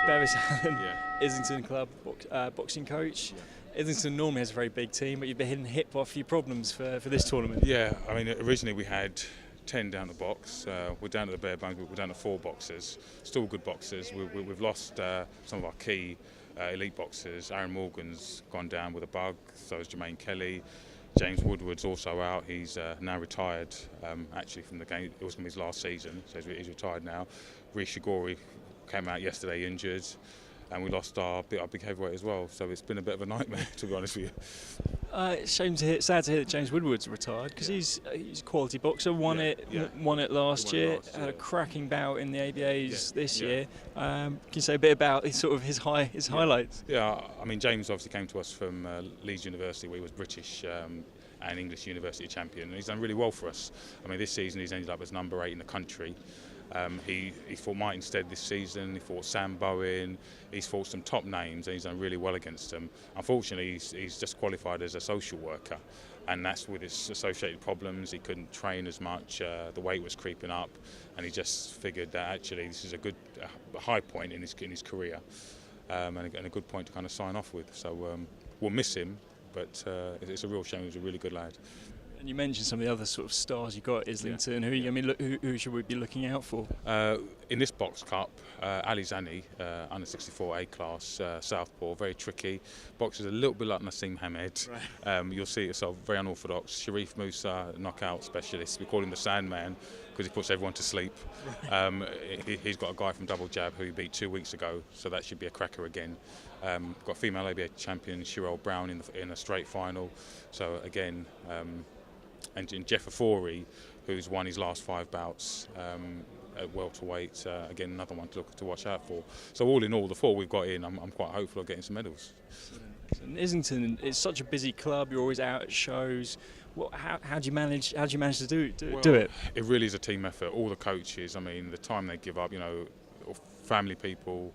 Bevis Allen, Yeah. Islington Club boxing coach. Islington normally has a very big team, but you've been hit by a few problems for this tournament. Yeah, I mean, originally we had 10 down the box. We're down to the bare bones. We're down to 4 boxers. Still good boxers. We've lost some of our key elite boxers. Aaron Morgan's gone down with a bug. So is Jermaine Kelly. James Woodward's also out. He's now retired, actually, from the game. It was going to be his last season, so he's retired now. Rishi Shigori came out yesterday injured. And we lost our big heavyweight as well, so it's been a bit of a nightmare, to be honest with you. Sad to hear that James Woodward's retired, because he's a quality boxer. Won it last year. Had a cracking bout in the ABAs this year. Can you say a bit about his highlights? Yeah, I mean, James obviously came to us from Leeds University, where he was British and English University champion, and he's done really well for us. I mean, this season he's ended up as number 8 in the country. He fought Martin Stead this season, he fought Sam Bowen, he's fought some top names and he's done really well against them. Unfortunately, he's just qualified as a social worker, and that's with his associated problems. He couldn't train as much, the weight was creeping up, and he just figured that actually this is a good high point in his career, and a good point to kind of sign off with. So we'll miss him, but it's a real shame. He was a really good lad. And you mentioned some of the other sort of stars you got at Islington. Who should we be looking out for? In this box cup, Ali Zani, under 64 A class, southpaw, very tricky. Boxes a little bit like Nassim Hamed. Right. You'll see it yourself, very unorthodox. Sharif Musa, knockout specialist. We call him the Sandman because he puts everyone to sleep. He's got a guy from Double Jab who he beat 2 weeks ago, so that should be a cracker again. Got female ABA champion Shirelle Brown in a straight final. So again. And Jeff Afori, who's won his last 5 bouts at welterweight, again another one to watch out for. So all in all, the 4 we've got in, I'm quite hopeful of getting some medals. And Islington, it's such a busy club. You're always out at shows. How do you manage? How do you manage to do it? It really is a team effort. All the coaches, I mean, the time they give up, family people.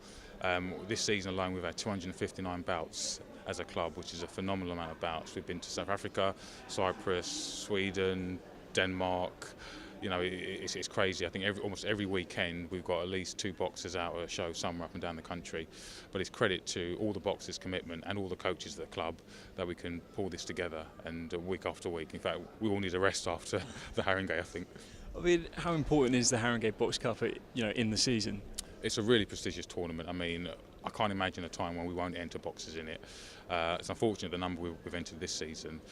This season alone, we've had 259 bouts as a club, which is a phenomenal amount of bouts. We've been to South Africa, Cyprus, Sweden, Denmark. It's crazy. I think almost every weekend we've got at least 2 boxers out at a show somewhere up and down the country. But it's credit to all the boxers' commitment and all the coaches at the club that we can pull this together, and week after week. In fact, we all need a rest after the Haringey, I think. I mean, how important is the Haringey Box Cup, in the season? It's a really prestigious tournament. I mean, I can't imagine a time when we won't enter boxers in it. It's unfortunate the number we've entered this season.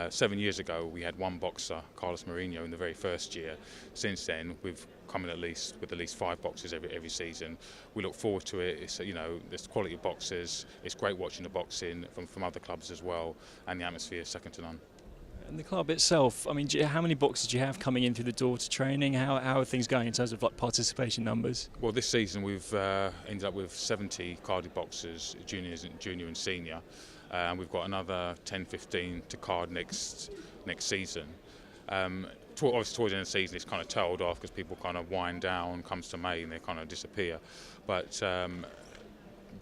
7 years ago, we had 1 boxer, Carlos Mourinho, in the very first year. Since then, we've come in with at least 5 boxers every season. We look forward to it. It's there's quality of boxers. It's great watching the boxing from other clubs as well, and the atmosphere is second to none. And the club itself, I mean, how many boxers do you have coming in through the door to training? How are things going in terms of participation numbers? Well, this season we've ended up with 70 carded boxers, junior and senior, and we've got another 10-15 to card next season. Obviously, towards the end of the season, it's kind of tailed off because people kind of wind down. Comes to May and they kind of disappear. But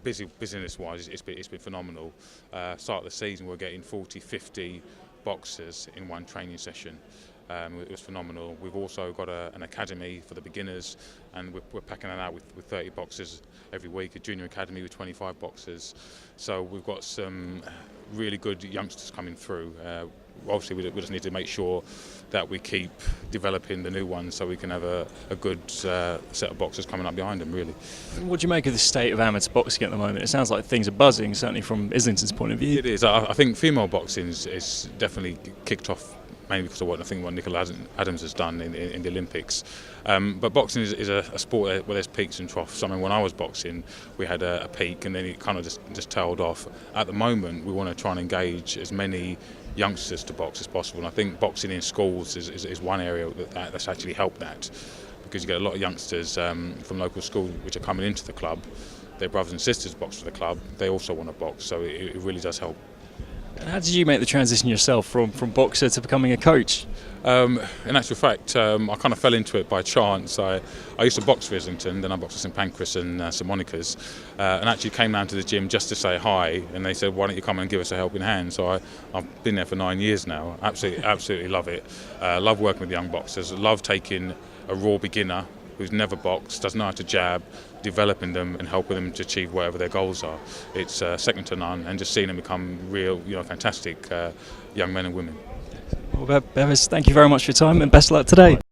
business-wise, it's been phenomenal. Start of the season, we're getting 40-50 boxers in one training session. It was phenomenal. We've also got an academy for the beginners, and we're packing that out with 30 boxers every week, a junior academy with 25 boxers. So we've got some really good youngsters coming through. Obviously, we just need to make sure that we keep developing the new ones so we can have a good set of boxers coming up behind them, really. What do you make of the state of amateur boxing at the moment? It sounds like things are buzzing, certainly from Islington's point of view. It is. I think female boxing is definitely kicked off mainly because of what Nicola Adams has done in the Olympics. But boxing is a sport where there's peaks and troughs. I mean, when I was boxing, we had a peak and then it kind of just tailed off. At the moment, we want to try and engage as many youngsters to box as possible. And I think boxing in schools is one area that's actually helped that, because you get a lot of youngsters from local schools which are coming into the club. Their brothers and sisters box for the club. They also want to box, so it really does help. And how did you make the transition yourself from boxer to becoming a coach? In actual fact, I kind of fell into it by chance. I used to box for Islington, then I boxed for St Pancras and St Monica's, and actually came down to the gym just to say hi, and they said, why don't you come and give us a helping hand? So I've been there for 9 years now. Absolutely love it. Love working with young boxers. Love taking a raw beginner who's never boxed, doesn't know how to jab, developing them and helping them to achieve whatever their goals are. It's second to none, and just seeing them become real, fantastic young men and women. Well, Bevis, thank you very much for your time and best of luck today.